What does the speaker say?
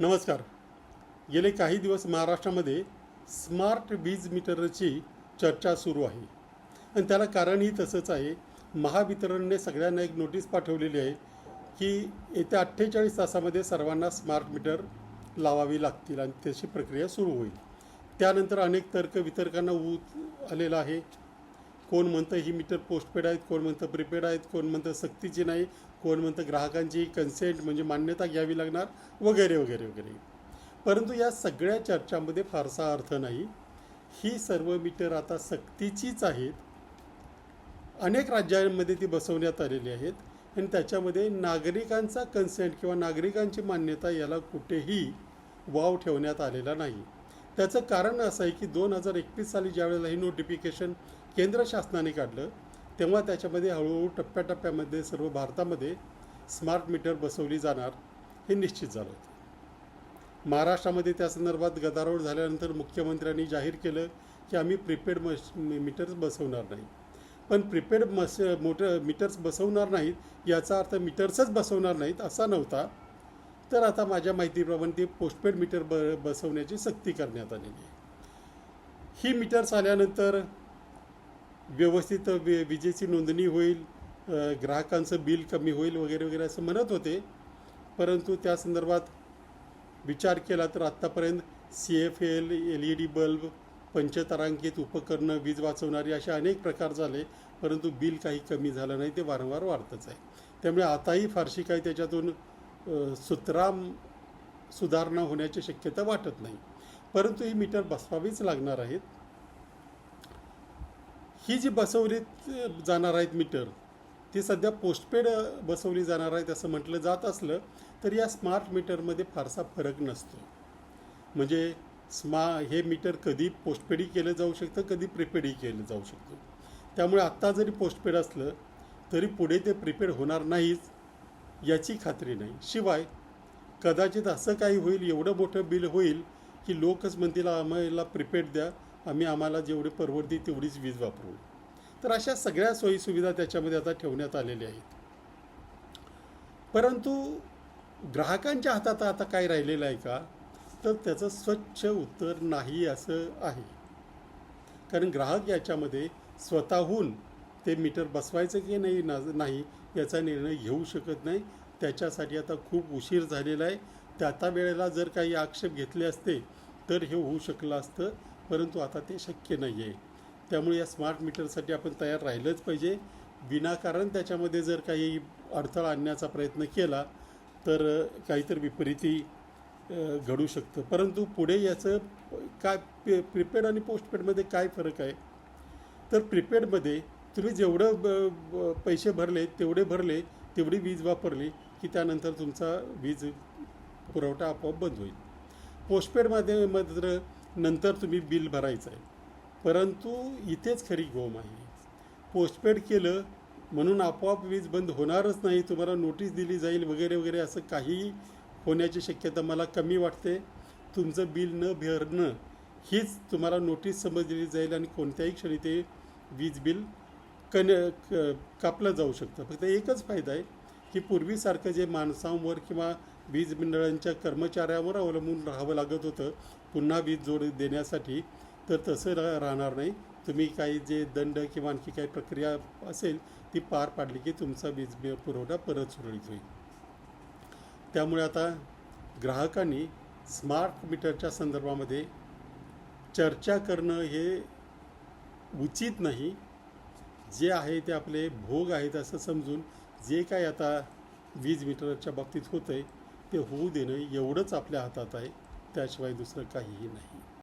नमस्कार. गेले काही दिवस महाराष्ट्रामध्ये स्मार्ट वीज मीटरची चर्चा सुरू आहे आणि त्याला कारणही तसंच आहे. महावितरणने सगळ्यांना एक नोटीस पाठवलेली आहे की येत्या 48 तासामध्ये सर्वांना स्मार्ट मीटर लावावी लागतील आणि त्याची प्रक्रिया सुरू होईल. त्यानंतर अनेक वितर्कांना आलेला आहे. कोण म्हणतं ही मीटर पोस्टपेड आहेत, कोण म्हणतं प्रीपेड आहेत, कोण म्हणतं सक्तीची नाही, कोण म्हणतं ग्राहकांची कन्सेंट म्हणजे मान्यता घ्यावी लागणार वगैरे वगैरे वगैरे. परंतु या सगळ्या चर्चांमध्ये फारसा अर्थ नाही. ही सर्व मीटर आता सक्तीचीच आहेत. अनेक राज्यांमध्ये ती बसवण्यात आलेली आहेत आणि त्याच्यामध्ये नागरिकांचा कन्सेंट किंवा नागरिकांची मान्यता याला कुठेही वाव ठेवण्यात आलेला नाही. त्याचं कारण असं आहे की 2021 साली ज्यावेळेला ही नोटिफिकेशन केंद्र शासनाने काढलं तेव्हा त्याच्यामध्ये हळूहळू टप्प्याटप्प्यामध्ये सर्व भारतामध्ये स्मार्ट मीटर बसवली जाणार हे निश्चित झालं होतं. महाराष्ट्रामध्ये त्या संदर्भात गदारोळ झाल्यानंतर मुख्यमंत्र्यांनी जाहीर केलं की आम्ही प्रीपेड मीटर्स बसवणार नाही. पण प्रीपेड मीटर्स बसवणार नाहीत याचा अर्थ मीटर्सच बसवणार नाहीत असा नव्हता. तर आता माझ्या माहितीप्रमाणे ते पोस्टपेड मीटर बसवण्याची सक्ती करण्यात आलेली आहे. ही मीटर्स आल्यानंतर व्यवस्थित विजेची नोंदणी होईल, ग्राहकांचं बिल कमी होईल वगैरे वगैरे असं म्हणत होते. परंतु त्या संदर्भात विचार केला तर आत्तापर्यंत CFL, LED बल्ब, पंचतारांकित उपकरणं, वीज वाचवणारी असे अनेक प्रकार झाले, परंतु बिल काही कमी झालं नाही, ते वारंवार वाढतच आहे. त्यामुळे आताही फारशी काही त्याच्यातून सुधारणा होण्याची शक्यता वाटत नाही. परंतु ही मीटर बसवावीच लागणार आहेत. ही जी बसवली जाणार आहेत मीटर ती सध्या पोस्टपेड बसवली जाणार आहेत असं म्हटलं जात असलं तर या स्मार्ट मीटरमध्ये फारसा फरक नसतो. म्हणजे हे मीटर कधी पोस्टपेडही केलं जाऊ शकतं, कधी प्रीपेडही केलं जाऊ शकतं. त्यामुळे आत्ता जरी पोस्टपेड असलं तरी पुढे ते प्रीपेड होणार नाहीच याची खात्री नाही. शिवाय कदाचित असं काही होईल, एवढं मोठं बिल होईल की लोकच म्हणतील आम्हाला प्रीपेड द्या, आम्हाला जेवढे परवडते तेवढीच वीज वापरू. तर अशा सगळ्या सोयीसुविधा त्याच्यामध्ये आता ठेवण्यात आलेल्या आहेत. परंतु ग्राहकांच्या हातात आता काय राहिलेलं आहे का, तर त्याचं स्वच्छ उत्तर नाही असं आहे. कारण ग्राहक याच्यामध्ये स्वतःहून ते मीटर बसवायचं की नाही याचा निर्णय घेऊ शकत नाही. त्याच्यासाठी आता खूप उशीर झालेला आहे. त्या वेळेला जर काही आक्षेप घेतले असते तर हे होऊ शकलं असतं, परंतु आता ते शक्य नाही आहे. त्यामुळे या स्मार्ट मीटरसाठी आपण तयार राहिलंच पाहिजे. विनाकारण त्याच्यामध्ये जर काही अडथळा आणण्याचा प्रयत्न केला तर काहीतरी विपरीतही घडू शकतं. परंतु पुढे याचं काय प्रीपेड आणि पोस्टपेडमध्ये काय फरक आहे, तर प्रीपेडमध्ये तुम्ही जेवढं पैसे भरले तेवढी वीज वापरली की त्यानंतर तुमचा वीज पुरवठा आपोआप बंद होईल. पोस्टपेडमध्ये मात्र नंतर तुम्ही बिल भरायचं आहे. परंतु इथेच खरी गोम आहे. पोस्टपेड केलं म्हणून आपोआप वीज बंद होणारच नाही, तुम्हाला नोटीस दिली जाईल वगैरे वगैरे असं काही होण्याची शक्यता मला कमी वाटते. तुमचं बिल न भरणं हीच तुम्हाला नोटीस समजली जाईल आणि कोणत्याही क्षणी ते वीज बिल कापलं जाऊ शकतं. फक्त एकच फायदा आहे की पूर्वीसारखं जे माणसांवर किंवा वीज मंडळांच्या कर्मचाऱ्यांवर अवलंबून राहावं लागत होतं पुन्हा वीज जोड देण्यासाठी, तर तसं राहणार नाही. तुम्ही काही जे दंड किंवा आणखी काही प्रक्रिया असेल ती पार पाडली की तुमचा वीज पुरवठा परत सुरळीत होईल. त्यामुळे आता ग्राहकांनी स्मार्ट मीटरच्या संदर्भामध्ये चर्चा करणं हे उचित नाही. जे आहे ते आपले भोग आहेत असं समजून जे काय आता वीज मीटरच्या बाबतीत होतं आहे ते होऊ देणं एवढंच आपल्या हातात आहे. त्याशिवाय दुसरं काहीही नाही.